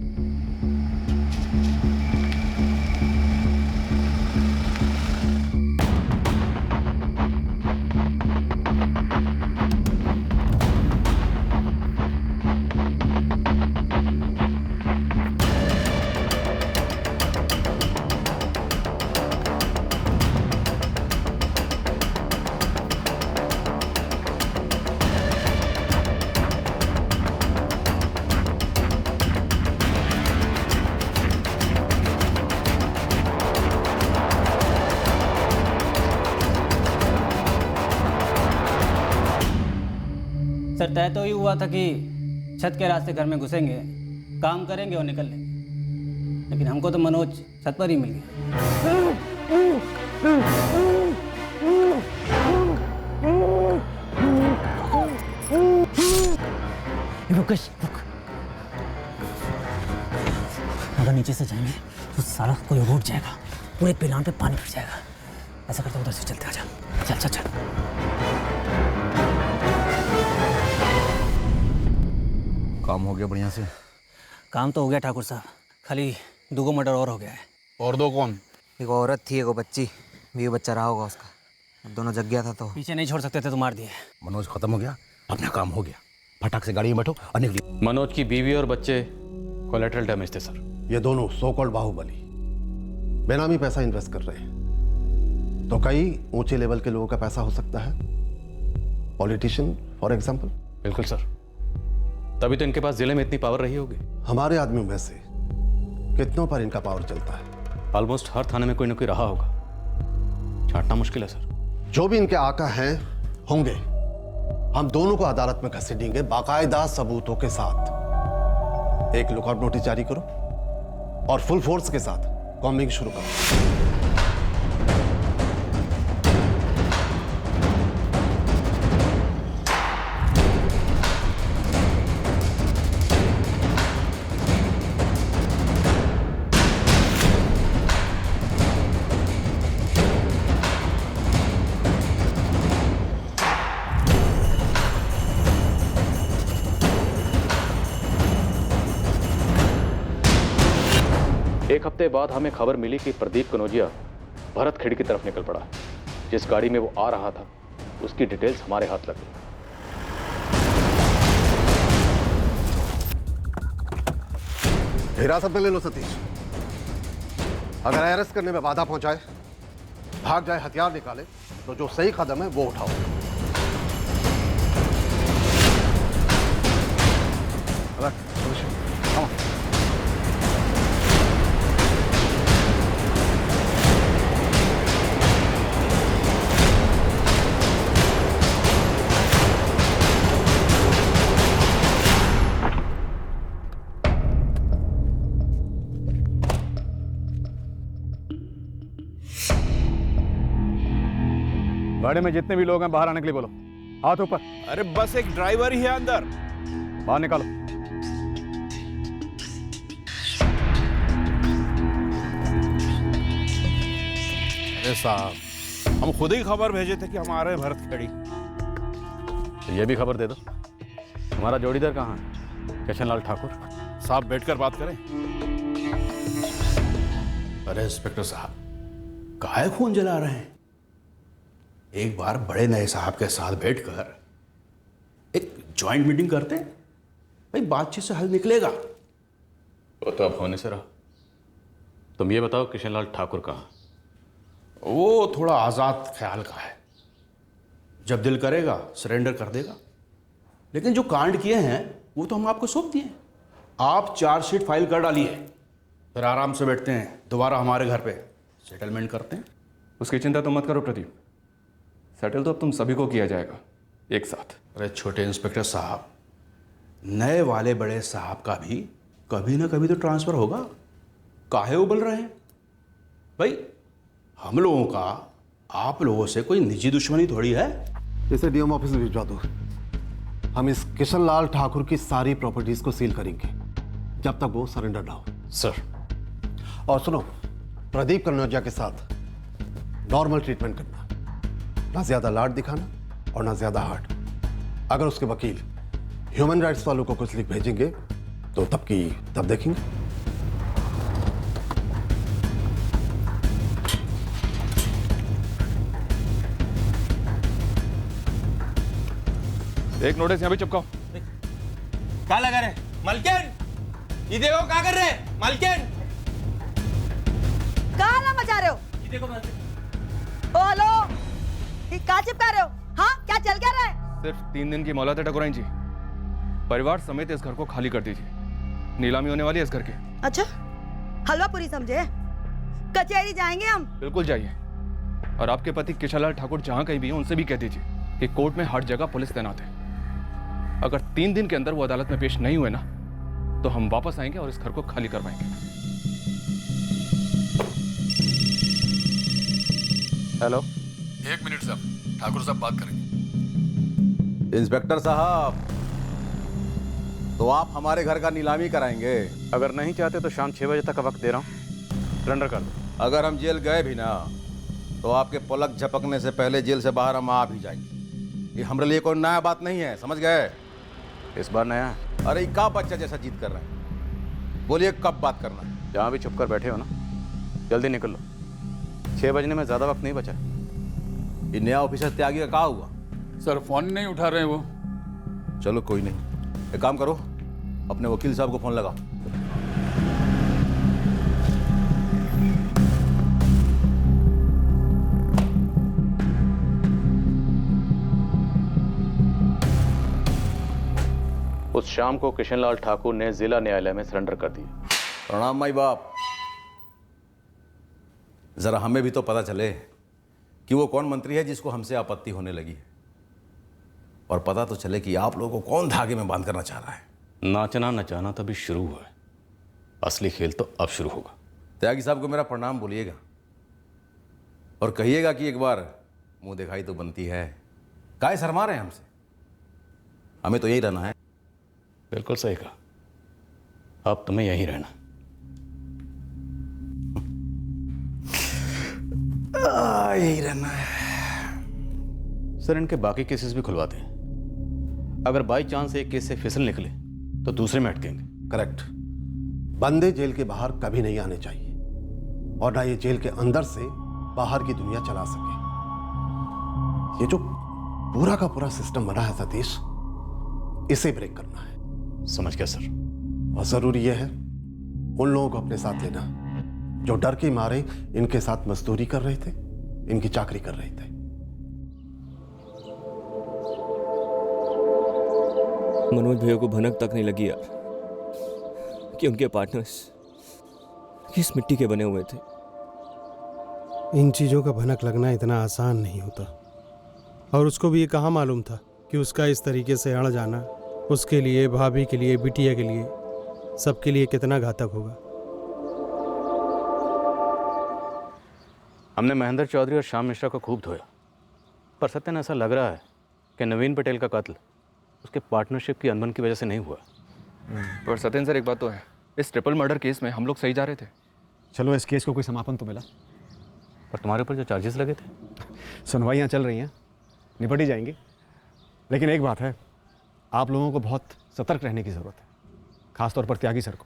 सर, तय तो ही हुआ था कि छत के रास्ते घर में घुसेंगे, काम करेंगे और निकल लेंगे, लेकिन हमको तो मनोज छत पर ही मिल गया। मुकेश, रुक। अगर नीचे से जाएंगे तो सारा कोई उठ जाएगा, पूरे पिलान पे पानी फिर जाएगा। ऐसा करते उधर से चलते आ जा। चल चल चल। काम हो गया बढ़िया से? काम तो हो गया ठाकुर साहब, खाली 2 मर्डर और हो गया है। और 2 कौन? एक औरत थी, एक बच्ची, भी बच्चा रहा होगा उसका। अब दोनों जग गया था तो पीछे नहीं छोड़ सकते थे तो मार दिए। मनोज खत्म हो गया, अपना काम हो गया, फटाक से गाड़ी में बैठो और निकलिए। मनोज की बीवी और बच्चे कोलेटरल डैमेज थे सर। ये दोनों सो कॉल्ड बाहुबली बेनामी पैसा इन्वेस्ट कर रहे हैं, तो कई ऊंचे लेवल के लोगों का पैसा हो सकता है, पॉलिटिशियन फॉर एग्जाम्पल। बिल्कुल सर, तभी तो इनके पास जिले में इतनी पावर रही होगी। हमारे आदमियों में से कितनों पर इनका पावर चलता है? ऑलमोस्ट हर थाने में कोई ना कोई रहा होगा, छांटना मुश्किल है सर। जो भी इनके आका हैं होंगे, हम दोनों को अदालत में घसीटेंगे बाकायदा सबूतों के साथ। एक लुकआउट नोटिस जारी करो और फुल फोर्स के साथ कॉम्बिंग शुरू करो। एक हफ्ते बाद हमें खबर मिली कि प्रदीप कनौजिया भरत खेड़ी की तरफ निकल पड़ा। जिस गाड़ी में वो आ रहा था उसकी डिटेल्स हमारे हाथ लग गई। हिरासत में ले लो सतीश। अगर अरेस्ट करने में बाधा पहुंचाए, भाग जाए, हथियार निकाले, तो जो सही कदम है वो उठाओ। गाड़ी में जितने भी लोग हैं बाहर आने के लिए बोलो। हाथ ऊपर। अरे बस एक ड्राइवर ही है अंदर। बाहर निकालो। अरे साहब, हम खुद ही खबर भेजे थे कि हम आ रहे हैं भरत खेड़ी। तो ये भी खबर दे दो, तुम्हारा जोड़ीदार कहाँ है? किशनलाल ठाकुर साहब बैठकर बात करें। अरे इंस्पेक्टर साहब, काहे खून जला रहे हैं? एक बार बड़े नए साहब के साथ बैठकर एक जॉइंट मीटिंग करते हैं, भाई बातचीत से हल निकलेगा। वो तो अब होने से रहा। तुम ये बताओ किशनलाल ठाकुर कहाँ? वो थोड़ा आजाद ख्याल का है, जब दिल करेगा सरेंडर कर देगा। लेकिन जो कांड किए हैं वो तो हम आपको सौंप दिए। आप चार्जशीट फाइल कर डालिए, फिर आराम से बैठते हैं, दोबारा हमारे घर पे सेटलमेंट करते हैं। उसकी चिंता तो मत करो प्रदीप, सेटल तो अब तुम सभी को किया जाएगा एक साथ। अरे छोटे इंस्पेक्टर साहब, नए वाले बड़े साहब का भी कभी ना कभी तो ट्रांसफर होगा। काहे उबल रहे हैं भाई? हम लोगों का आप लोगों से कोई निजी दुश्मनी थोड़ी है। इसे डीएम ऑफिस में भिजवा दो। हम इस किशनलाल ठाकुर की सारी प्रॉपर्टीज को सील करेंगे जब तक वो सरेंडर ना हो। सर। और सुनो, प्रदीप कन्नौजिया के साथ नॉर्मल ट्रीटमेंट करना, ना ज्यादा लाड दिखाना और ना ज्यादा हार्ड। अगर उसके वकील ह्यूमन राइट्स वालों को कुछ लिख भेजेंगे तो तब की तब देखेंगे। एक नोटिस यहाँ भी चिपकाओ। क्या लगा रहे मलकिन? ये देखो क्या कर रहे हैं मलकिन? कहाँ मचा रहे हो? ये देखो मलकिन। ओ हेलो, कहाँ चिपका रहे हो? हाँ, क्या चल क्या रहा है? सिर्फ 3 दिन की मोहलत है ठकुराइन जी, परिवार समेत इस घर को खाली कर दीजिए। नीलामी होने वाली है इस घर की। अच्छा, हलवा पूरी समझे? कचहरी जाएंगे हम। बिल्कुल जाइए, और आपके पति किशनलाल ठाकुर जहां कहीं भी हैं उनसे भी कह दीजिए कि कोर्ट में हर जगह पुलिस तैनात है। अगर 3 दिन के अंदर वो अदालत में पेश नहीं हुए ना, तो हम वापस आएंगे और इस घर को खाली करवाएंगे। हेलो, 1 मिनट साहब, ठाकुर साहब बात करेंगे। इंस्पेक्टर साहब, तो आप हमारे घर का नीलामी कराएंगे? अगर नहीं चाहते तो शाम 6 बजे तक का वक्त दे रहा हूँ, सरेंडर कर दो। अगर हम जेल गए भी ना, तो आपके पलक झपकने से पहले जेल से बाहर हम आ भी जाएंगे। ये हमारे लिए कोई नया बात नहीं है, समझ गए? इस बार नया है। अरे क्या बच्चा जैसा जीत कर रहे हैं? बोलिए कब बात करना है? जहाँ भी छुप कर बैठे हो ना, जल्दी निकल लो। 6 बजने में ज़्यादा वक्त नहीं बचा। ये नया ऑफिसर त्यागी का क्या हुआ? सर फोन नहीं उठा रहे वो। चलो कोई नहीं, एक काम करो, अपने वकील साहब को फोन लगाओ। उस शाम को किशनलाल ठाकुर ने जिला न्यायालय में सरेंडर कर दिया। प्रणाम माई बाप। जरा हमें भी तो पता चले कि वो कौन मंत्री है जिसको हमसे आपत्ति होने लगी है, और पता तो चले कि आप लोगों को कौन धागे में बांध करना चाह रहा है। नाचना नचाना तभी शुरू हुआ है, असली खेल तो अब शुरू होगा। त्यागी साहब को मेरा प्रणाम बोलिएगा और कहिएगा कि एक बार मुंह दिखाई तो बनती है। काहे शर्मा रहे हैं हमसे? हमें तो यही रहना है। बिल्कुल सही कहा, अब तुम्हें यहीं रहना। यही रहना है। सर, इनके बाकी केसेस भी खुलवाते हैं। अगर बाई चांस एक केस से फिसल निकले तो दूसरे में अटकेंगे। करेक्ट। बंदे जेल के बाहर कभी नहीं आने चाहिए, और ना ये जेल के अंदर से बाहर की दुनिया चला सके। ये जो पूरा का पूरा सिस्टम बना है सतीश, इसे ब्रेक करना है। समझ गया सर। और जरूरी यह है उन लोगों को अपने साथ लेना जो डर के मारे इनके साथ मजदूरी कर रहे थे, इनकी चाकरी कर रहे थे। मनोज भैया को भनक तक नहीं लगी यार कि उनके पार्टनर्स किस मिट्टी के बने हुए थे। इन चीज़ों का भनक लगना इतना आसान नहीं होता, और उसको भी ये कहाँ मालूम था कि उसका इस तरीके से अड़ जाना उसके लिए, भाभी के लिए, बिटिया के लिए, सबके लिए कितना घातक होगा। हमने महेंद्र चौधरी और श्याम मिश्रा को खूब धोया, पर सत्यन ऐसा लग रहा है कि नवीन पटेल का कत्ल उसके पार्टनरशिप की अनबन की वजह से नहीं हुआ। पर सत्यन सर, एक बात तो है, इस ट्रिपल मर्डर केस में हम लोग सही जा रहे थे। चलो इस केस को कोई समापन तो मिला। पर तुम्हारे ऊपर जो चार्जेस लगे थे, सुनवाइयाँ चल रही हैं, निपट ही जाएंगी। लेकिन एक बात है, आप लोगों को बहुत सतर्क रहने की ज़रूरत है, खासतौर पर त्यागी सर को।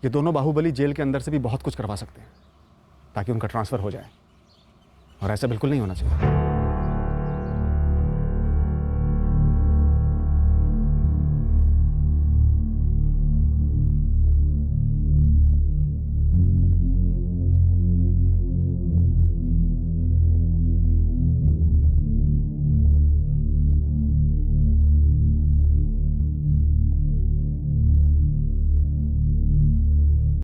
ये दोनों बाहुबली जेल के अंदर से भी बहुत कुछ करवा सकते हैं ताकि उनका ट्रांसफ़र हो जाए, और ऐसा बिल्कुल नहीं होना चाहिए।